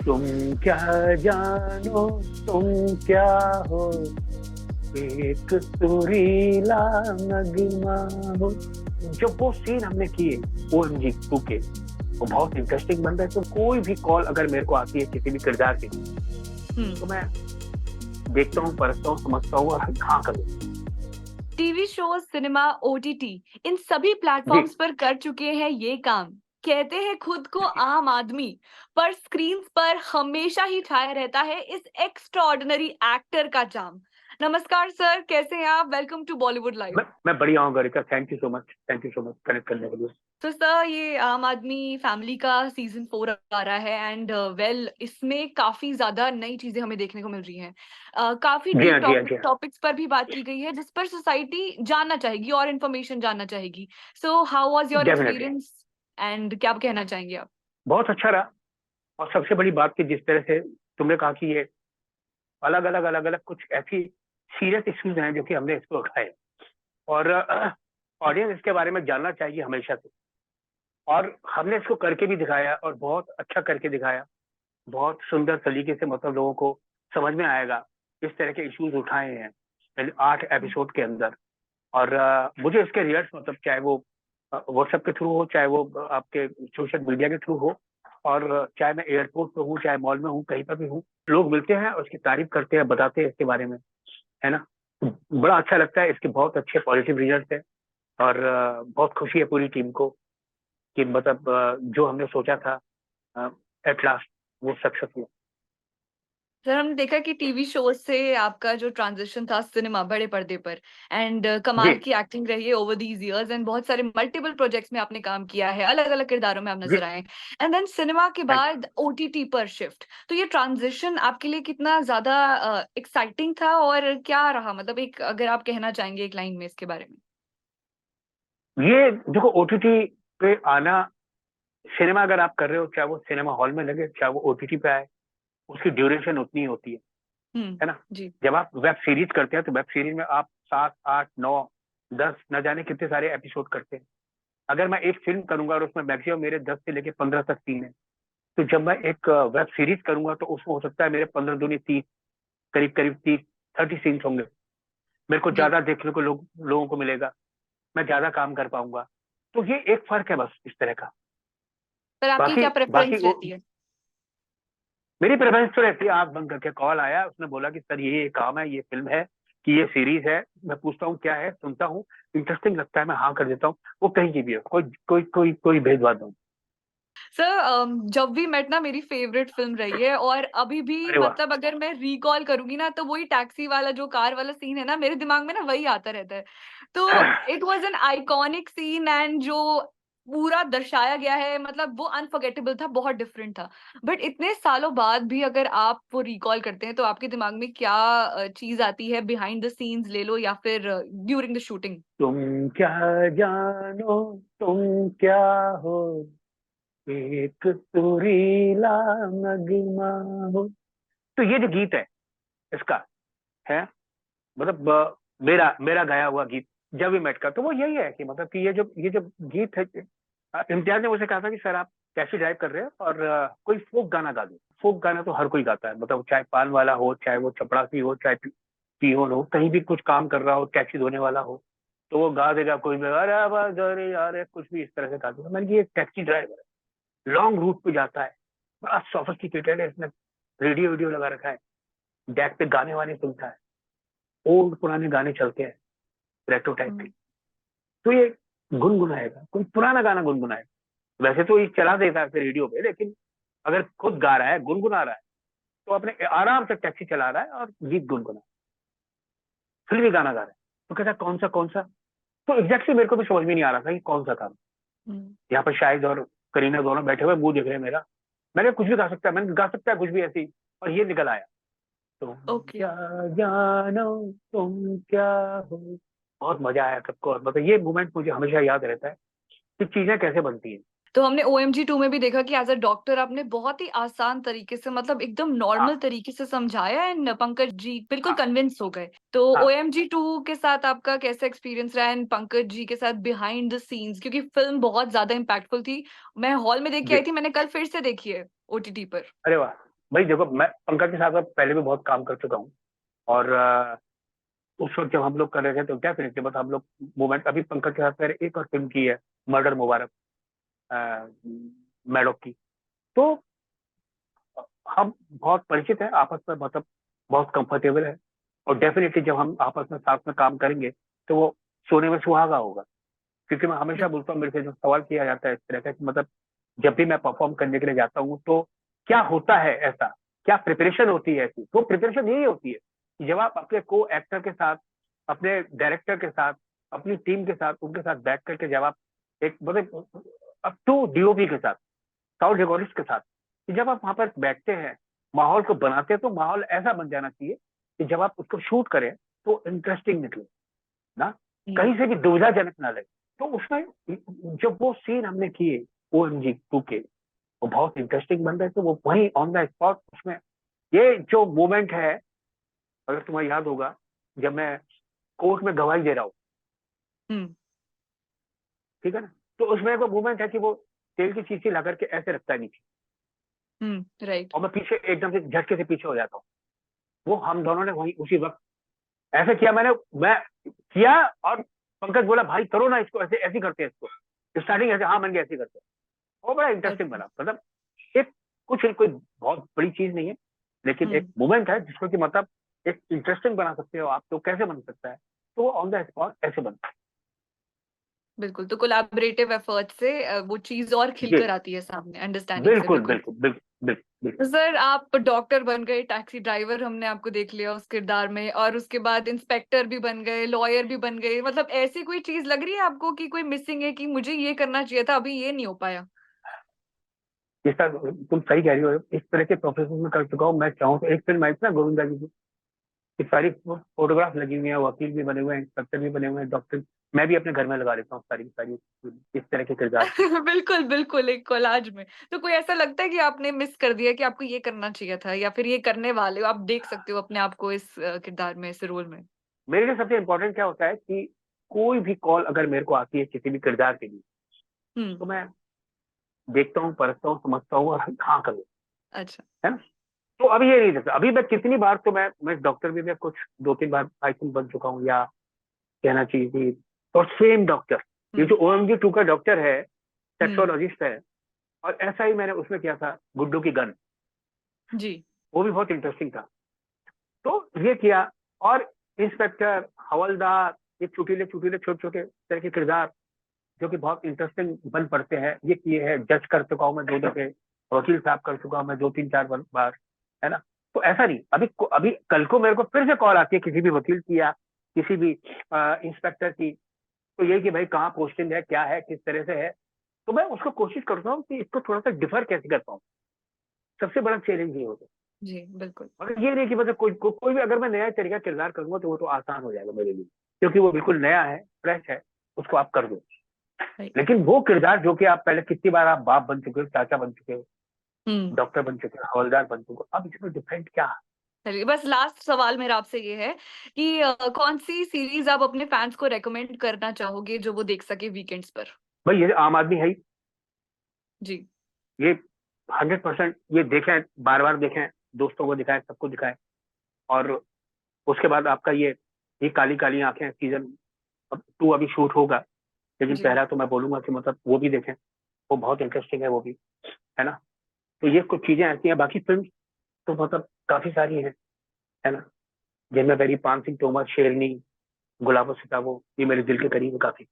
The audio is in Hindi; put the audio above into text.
तुम क्या जानो, तुम क्या हो, एक सुरीला नगमा हो। जो वो सीन हमने किए OMG 2 के, वो बहुत इंटरेस्टिंग बन रहा है। तो कोई भी कॉल अगर मेरे को आती है किसी भी किरदार की, हम्म। तो मैं देखता हूँ, परखता हूँ, समझता हूँ और हाँ कर दूँ। टीवी शो, सिनेमा, ओटीटी, इन सभी जी। प्लेटफॉर्म्स पर कर चुके हैं ये काम। कहते हैं खुद को आम आदमी, पर स्क्रीन्स पर हमेशा ही छाया रहता है इस एक्स्ट्राऑर्डिनरी एक्टर का जाम। नमस्कार सर, कैसे हैं आप? Welcome to Bollywood live. मैं बढ़िया हूँ Garika, thank you so much, thank you so much connect करने के लिए। तो सर, ये आम आदमी फैमिली का सीजन 4 आ रहा है एंड इसमें काफी ज्यादा नई चीजें हमें देखने को मिल रही हैं। काफी जी हाँ, डीप जी हाँ, जी हाँ। टॉपिक्स पर भी बात की गई है जिस पर सोसाइटी जानना चाहेगी और इन्फॉर्मेशन जानना चाहेगी। So how was your definitely experience and क्या कहना चाहेंगे आप? बहुत अच्छा रहा। और सबसे बड़ी बात कि जिस तरह से तुमने कहा कि ये अलग अलग कुछ ऐसी सीरियस इश्यूज हैं जो कि हमने इसको उठाए, और ऑडियंस इसके बारे में जानना चाहिए हमेशा से। और हमने इसको करके भी दिखाया और बहुत अच्छा करके दिखाया। बहुत सुंदर तरीके से, मतलब लोगों को समझ में आएगा इस तरह के इश्यूज उठाए हैं इन 8 एपिसोड के अंदर। और मुझे इसके रिजल्ट, मतलब चाहे वो व्हाट्सएप के थ्रू हो, चाहे वो आपके सोशल मीडिया के थ्रू हो, और चाहे मैं एयरपोर्ट पे हूँ, चाहे मॉल में हूँ, कहीं पर भी हूँ, लोग मिलते हैं और उसकी तारीफ करते हैं, बताते हैं इसके बारे में, है ना। बड़ा अच्छा लगता है, इसके बहुत अच्छे पॉजिटिव रिजल्ट है। और बहुत खुशी है पूरी टीम को कि मतलब जो हमने सोचा था एट लास्ट वो सक्सेस हुआ। सर, हमने देखा कि टीवी शो से आपका जो ट्रांजिशन था सिनेमा बड़े पर्दे पर, एंड जी। कमाल की एक्टिंग रही है ओवर दीज इयर्स, एंड बहुत सारे मल्टीपल प्रोजेक्ट्स में आपने काम किया है, अलग अलग किरदारों में आप जी। नजर आए। एंड देन सिनेमा के थैंक बाद ओटीटी पर शिफ्ट, तो ये ट्रांजिशन आपके लिए कितना ज्यादा एक्साइटिंग था और क्या रहा? मतलब एक, अगर आप कहना चाहेंगे एक लाइन में इसके बारे में। यू। ये देखो, OTT पे आना, सिनेमा अगर आप कर रहे हो, चाहे वो सिनेमा हॉल में लगे, चाहे वो OTT पे आए, उसकी ड्यूरेशन उतनी ही होती है ना। जी। जब आप वेब सीरीज करते हैं तो वेब सीरीज में आप 7 8 9 10 न जाने कितने सारे एपिसोड करते हैं। अगर मैं एक फिल्म करूंगा और उसमें मैक्सिमम मेरे 10 से लेके 15 तक सीन है, तो जब मैं एक वेब सीरीज करूंगा तो उसमें हो सकता है मेरे 15 दूनी 30, करीब करीब 30 30 सीन्स होंगे। मेरे को जी। ज्यादा देखने को लोगों को मिलेगा, मैं ज्यादा काम कर पाऊंगा। तो ये एक फर्क है बस इस तरह का। पर आपकी बाकी क्या बाकी प्रेफरेंस रहती है? मेरी प्रेफरेंस तो रहती है, आंख बंद करके कॉल आया, उसने बोला कि सर ये काम है, ये फिल्म है, कि ये सीरीज है, मैं पूछता हूँ क्या है, सुनता हूँ, इंटरेस्टिंग लगता है, मैं हाँ कर देता हूँ। वो कहीं की भी हो, कोई भेदभाव नहीं। सर, जब वी मेट ना मेरी फेवरेट फिल्म रही है, और अभी भी अरे वाह। मतलब अगर मैं रिकॉल करूंगी ना तो वही टैक्सी वाला जो कार वाला सीन है ना, मेरे दिमाग में ना वही आता रहता है। तो it was an iconic scene, and जो पूरा दर्शाया गया है, मतलब वो अनफॉरगेटेबल था, बहुत डिफरेंट था। बट इतने सालों बाद भी अगर आप वो रिकॉल करते हैं तो आपके दिमाग में क्या चीज आती है? बिहाइंड द सीन्स ले लो या फिर ड्यूरिंग द शूटिंग। तुम क्या जानो, तुम क्या हो, एक सुरीला नगमा हो। तो ये जो गीत है इसका, है मतलब मेरा मेरा गाया हुआ गीत, जब भी मेट का, तो वो यही है कि मतलब कि ये जो गीत है, इम्तियाज ने मुझे कहा था कि सर आप टैक्सी ड्राइव कर रहे हो और कोई फोक गाना गा दो। फोक गाना तो हर कोई गाता है, मतलब चाहे पान वाला हो, चाहे वो चपड़ासी हो, चाहे पीओन हो, कहीं भी कुछ काम कर रहा हो, टैक्सी धोने वाला हो, तो वो गा देगा कोई भी, अरे आवाज, अरे यार, कुछ भी इस तरह से गा देगा। मैंने कि ये टैक्सी ड्राइवर है, लॉन्ग रूट पे जाता है, बड़ा सोफिस्टिकेटेड है, इसने रेडियो वीडियो लगा रखा है, डेक पे गाने वाने सुनता है, ओल्ड पुराने गाने चलते हैं, रेट्रो टाइप के। तो ये गुनगुनाएगा, कोई पुराना गाना गुनगुनाएगा। वैसे तो ये चला देता है फिर रेडियो पे, लेकिन अगर खुद गा रहा है, गुनगुना रहा है, तो अपने आराम से टैक्सी चला रहा है और गीत गुनगुना, फिल्मी गाना गा रहा है। तो कहता है कौन सा। तो एग्जैक्टली मेरे को भी समझ में नहीं आ रहा था कि कौन सा था। यहाँ पर शाहिद और करीना दोनों बैठे हुए, मुंह देख रहे हैं मेरा। मैंने कुछ भी गा सकता है, मैंने गा सकता है कुछ भी ऐसी, और ये निकल आया, तुम ओके। क्या जानो, तुम क्या हो। बहुत मजा आया सबको, और मतलब ये मोमेंट मुझे हमेशा याद रहता है कि चीजें कैसे बनती हैं। तो हमने OMG 2 में भी देखा कि एज अ डॉक्टर आपने बहुत ही आसान तरीके से, मतलब एकदम नॉर्मल हाँ। तरीके से समझाया, एंड पंकज जी बिल्कुल हाँ। कन्विंस हो गए। तो हाँ। OMG 2 के साथ आपका कैसा एक्सपीरियंस रहा, एंड पंकज जी के साथ बिहाइंड द सीन्स, क्योंकि फिल्म बहुत ज्यादा इम्पैक्टफुल थी। मैं हॉल में देख के जी। आई थी, मैंने कल फिर से देखी है OTT पर। अरे वाह। भाई देखो, मैं पंकज के साथ पहले भी बहुत काम कर चुका हूँ, और उस वक्त जब हम लोग कर रहे थे तो डेफिनेटली बस हम लोग मूवमेंट, अभी पंकज के साथ मैंने एक और फिल्म की है, मर्डर मुबारक, मैडॉक की। तो हम बहुत परिचित हैं आपस में, मतलब बहुत कंफर्टेबल है, और डेफिनेटली जब हम आपस में साथ में काम करेंगे तो वो सोने में सुहागा होगा। क्योंकि मैं हमेशा बोलता हूँ, मेरे से जो सवाल किया जाता है इस तरह का कि मतलब जब भी मैं परफॉर्म करने के लिए जाता हूँ तो क्या होता है ऐसा, क्या प्रिपरेशन होती है ऐसी? तो प्रिपरेशन यही होती है कि जब आप अपने को एक्टर के साथ, अपने डायरेक्टर के साथ, अपनी टीम के साथ, उनके साथ बैठ करके जब आप एक मतलब अप टू डीओपी के साथ, साउंड रिकॉर्डिस्ट के साथ, कि जब आप वहां पर बैठते हैं, माहौल को बनाते हैं, तो माहौल ऐसा बन जाना चाहिए कि जब आप उसको शूट करें तो इंटरेस्टिंग निकले ना, कहीं से भी दुविधाजनक ना लगे। तो उसमें जब वो सीन हमने किए OMG 2 के, वो बहुत इंटरेस्टिंग बन रहे थे, वो वहीं ऑन द स्पॉट उसमें ये जो मोमेंट है, अगर तुम्हें याद होगा, जब मैं कोर्ट में गवाही दे रहा हूँ, हम्म। ठीक है ना, तो उसमें एक मोमेंट है कि वो तेल की शीशी ला करके ऐसे रखता है नीचे, राइट। और मैं पीछे एकदम से झटके से पीछे हो जाता हूँ। वो हम दोनों ने वही उसी वक्त ऐसे किया, मैं किया, और पंकज बोला भाई करो ना इसको, ऐसे ऐसे करते हैं इसको, स्टार्टिंग ऐसे, हाँ मन गया ऐसे करते हैं। वो बड़ा इंटरेस्टिंग अच्छा। बना, मतलब एक कुछ कोई बहुत बड़ी चीज नहीं है, लेकिन एक हम्म। मोमेंट है जिसको कि मतलब एक इंटरेस्टिंग बना सकते हो आप, तो कैसे बन सकता है? तो वो ऑन द स्पॉट ऐसे बनता बिल्कुल, तो कोलैबोरेटिव एफर्ट से वो चीज और है जी। खिलकर आती है सामने, अंडरस्टैंडिंग से। बिल्कुल बिल्कुल। बिल्कुल बिल्कुल बिल्कुल तो बिल्कुल। सर, आप डॉक्टर बन गए, टैक्सी ड्राइवर हमने आपको देख लिया उस किरदार में, और उसके बाद इंस्पेक्टर भी बन गए, लॉयर भी बन गए। मतलब ऐसी कोई चीज लग रही है आपको कि कोई मिसिंग है, कि मुझे ये करना चाहिए था, अभी ये नहीं हो पाया? जिसका तुम सही कह रही हो, इस तरह के प्रोफेशन में कर चुका हूँ। मैं चाहूँ तो एक फिल्म आई थी ना गोविंदा जी की, ये सारी फोटोग्राफ लगी हुई है, वकील भी बने हुए हैं, इंस्पेक्टर भी बने हुए हैं, डॉक्टर, मैं भी अपने घर में लगा लेता हूँ सारी की सारी इस तरह के किरदार की। बिल्कुल बिल्कुल, एक कोलाज में। तो कोई ऐसा लगता है कि आपने मिस कर दिया, कि आपको ये करना चाहिए था, या फिर ये करने वाले हो, आप देख सकते हो अपने आप को इस किरदार में, इस रोल में? मेरे लिए सबसे इम्पोर्टेंट क्या होता है कि कोई भी कॉल अगर मेरे को आती है किसी भी किरदार के लिए, हम्म। तो मैं देखता हूँ, परखता हूँ, समझता हूँ, और हाँ करूँ, अच्छा। है ना। तो अभी ये नहीं देखता, अभी मैं कितनी बार, तो मैं डॉक्टर भी, मैं कुछ 2-3 बार आई थिंक बन चुका हूँ, या कहना चाहिए कि, और सेम डॉक्टर, ये हम्म। जो OMG 2 का डॉक्टर है, हम्म। सेक्सोलॉजिस्ट है, और ऐसा ही मैंने उसमें किया था गुड्डू की गन, जी। वो भी बहुत इंटरेस्टिंग था। तो ये किया, और इंस्पेक्टर, हवलदार, ये चुटीले चुटीले छोटे छोटे तरह के किरदार जो कि बहुत इंटरेस्टिंग बन पड़ते हैं, ये किए हैं। जज कर चुका हूँ मैं 2 दफे, वकील साहब कर चुका हूँ मैं 2-3-4 बार, है ना। तो ऐसा नहीं, अभी कल को मेरे को फिर से कॉल आती है किसी भी वकील की, या किसी भी इंस्पेक्टर की, तो ये कि भाई कहाँ पोस्टिंग है, क्या है, किस तरह से है, तो मैं उसको कोशिश करता हूँ कि इसको थोड़ा सा डिफर कैसे कर पाऊँ। सबसे बड़ा चैलेंज ये होता है। जी बिल्कुल। मगर ये नहीं कि मतलब कोई भी अगर मैं नया तरीका किरदार करूंगा तो वो तो आसान हो जाएगा मेरे लिए, क्योंकि वो बिल्कुल नया है, फ्रेश है, उसको आप कर दो। राइट। लेकिन वो किरदार जो कि आप पहले कितनी बार आप बाप बन चुके हो, चाचा बन चुके हो, हम्म। डॉक्टर बन चुके हो, हवलदार बन चुके हो, अब इसमें डिफरेंट क्या है? चलिए, बस लास्ट सवाल मेरा आपसे ये है कि कौन सी सीरीज आप अपने फैंस को रेकमेंड करना चाहोगे, जो वो देख सके वीकेंड्स पर? भाई ये आम आदमी है ही, जी। ये 100% ये देखें, बार बार देखें, दोस्तों को दिखाएं, सबको दिखाएं। और उसके बाद आपका ये काली काली आंखें सीजन अब 2 अभी शूट होगा, लेकिन जी पहला तो मैं बोलूंगा कि मतलब वो भी देखें, वो बहुत इंटरेस्टिंग है वो भी, है ना। तो ये कुछ चीजें ऐसी हैं, बाकी फिल्म तो मतलब काफी सारी हैं, है ना, जिनमें मेरी पान सिंह तोमर, शेरनी, गुलाबो सिताबो, ये मेरे दिल के करीब है काफी।